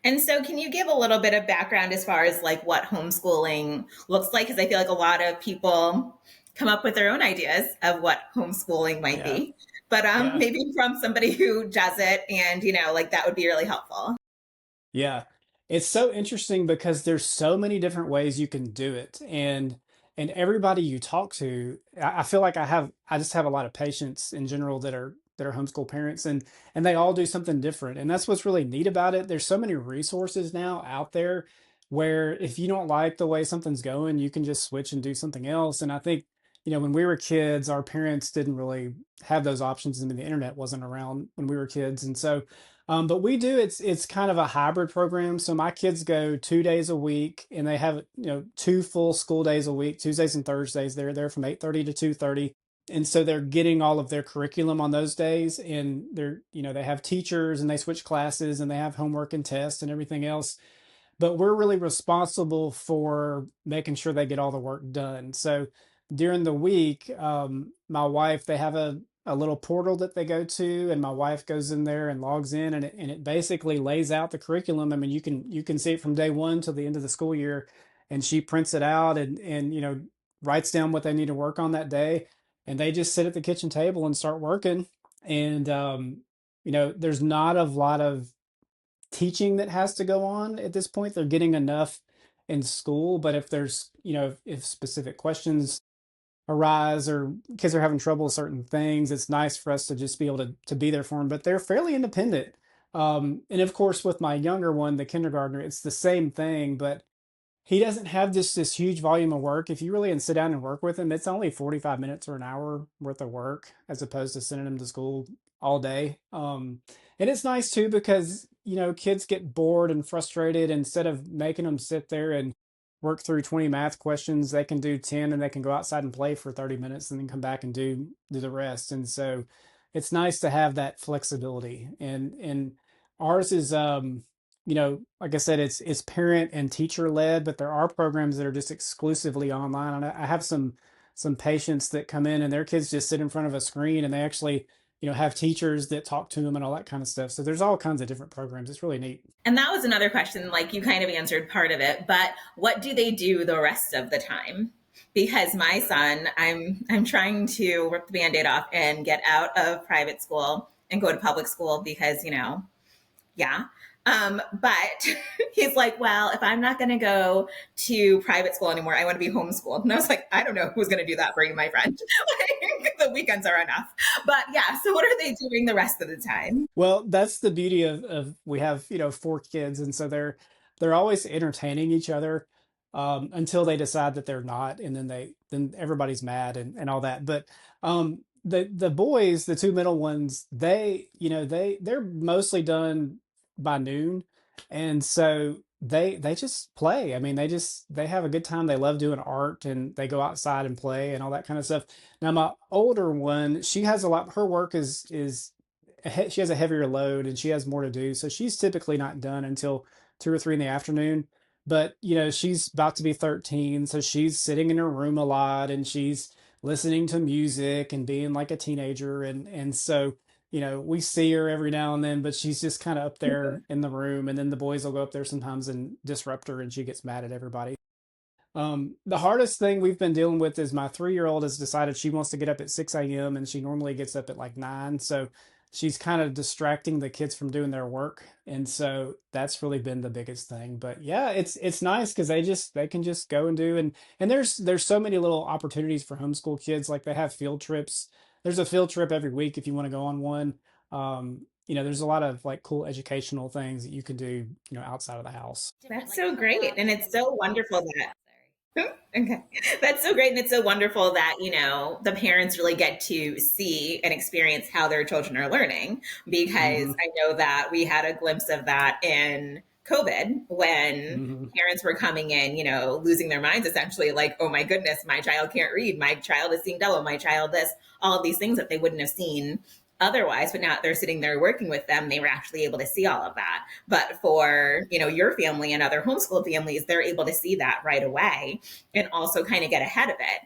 And so can you give a little bit of background as far as like what homeschooling looks like? Because I feel like a lot of people come up with their own ideas of what homeschooling might Yeah. be. But Yeah. maybe from somebody who does it and, like that would be really helpful. Yeah. It's so interesting because there's so many different ways you can do it. And everybody you talk to, I feel like I just have a lot of patients in general that are homeschool parents, and they all do something different. And that's what's really neat about it. There's so many resources now out there where if you don't like the way something's going, you can just switch and do something else. And I think, when we were kids, our parents didn't really have those options. I mean, the internet wasn't around when we were kids. And so but we do, it's kind of a hybrid program. So my kids go 2 days a week and they have, two full school days a week, Tuesdays and Thursdays. They're there from 8:30 to 2:30. And so they're getting all of their curriculum on those days, and they have teachers and they switch classes and they have homework and tests and everything else, but we're really responsible for making sure they get all the work done. So during the week, my wife, they have a little portal that they go to, and my wife goes in there and logs in, and it basically lays out the curriculum. I mean, you can see it from day one till the end of the school year, and she prints it out and writes down what they need to work on that day, and they just sit at the kitchen table and start working. And there's not a lot of teaching that has to go on at this point. They're getting enough in school, but if there's, if specific questions arise or kids are having trouble with certain things, it's nice for us to just be able to be there for them. But they're fairly independent. And of course, with my younger one, the kindergartner, it's the same thing, but he doesn't have this huge volume of work. If you really sit down and work with him, it's only 45 minutes or an hour worth of work as opposed to sending him to school all day. And it's nice too because, kids get bored and frustrated. Instead of making them sit there and work through 20 math questions, they can do 10 and they can go outside and play for 30 minutes and then come back and do the rest. And so it's nice to have that flexibility. And ours is like I said, it's parent and teacher led, but there are programs that are just exclusively online. And I have some patients that come in and their kids just sit in front of a screen and they actually, have teachers that talk to them and all that kind of stuff. So there's all kinds of different programs. It's really neat. And that was another question, like you kind of answered part of it, but what do they do the rest of the time? Because my son, I'm trying to rip the band-aid off and get out of private school and go to public school because, yeah. But he's like, well, if I'm not going to go to private school anymore, I want to be homeschooled. And I was like, I don't know who's going to do that for you, my friend. Like, the weekends are enough. But yeah, so what are they doing the rest of the time? Well, that's the beauty of we have, four kids, and so they're always entertaining each other until they decide that they're not, and then everybody's mad and all that. But the boys, the two middle ones, they're mostly done by noon, and so they just play. I mean, they have a good time. They love doing art and they go outside and play and all that kind of stuff. Now, my older one, she has a lot. Her work is she has a heavier load and she has more to do. So she's typically not done until 2 or 3 in the afternoon. But, she's about to be 13. So she's sitting in her room a lot and she's listening to music and being like a teenager. And so, we see her every now and then, but she's just kind of up there in the room. And then the boys will go up there sometimes and disrupt her and she gets mad at everybody. The hardest thing we've been dealing with is my 3-year-old has decided she wants to get up at 6 a.m. and she normally gets up at like 9. So she's kind of distracting the kids from doing their work. And so that's really been the biggest thing. But yeah, it's nice because they can just go and do and there's so many little opportunities for homeschool kids. Like they have field trips. There's a field trip every week if you want to go on one. There's a lot of like cool educational things that you can do, outside of the house. That's so great. And it's so wonderful that okay. That's so great. And it's so wonderful that, the parents really get to see and experience how their children are learning. Because Hmm. I know that we had a glimpse of that in COVID when Hmm. parents were coming in, losing their minds essentially, like, oh my goodness, my child can't read, my child is seeing double, my child this, all of these things that they wouldn't have seen otherwise. But now they're sitting there working with them, they were actually able to see all of that. But for, your family and other homeschool families, they're able to see that right away and also kind of get ahead of it.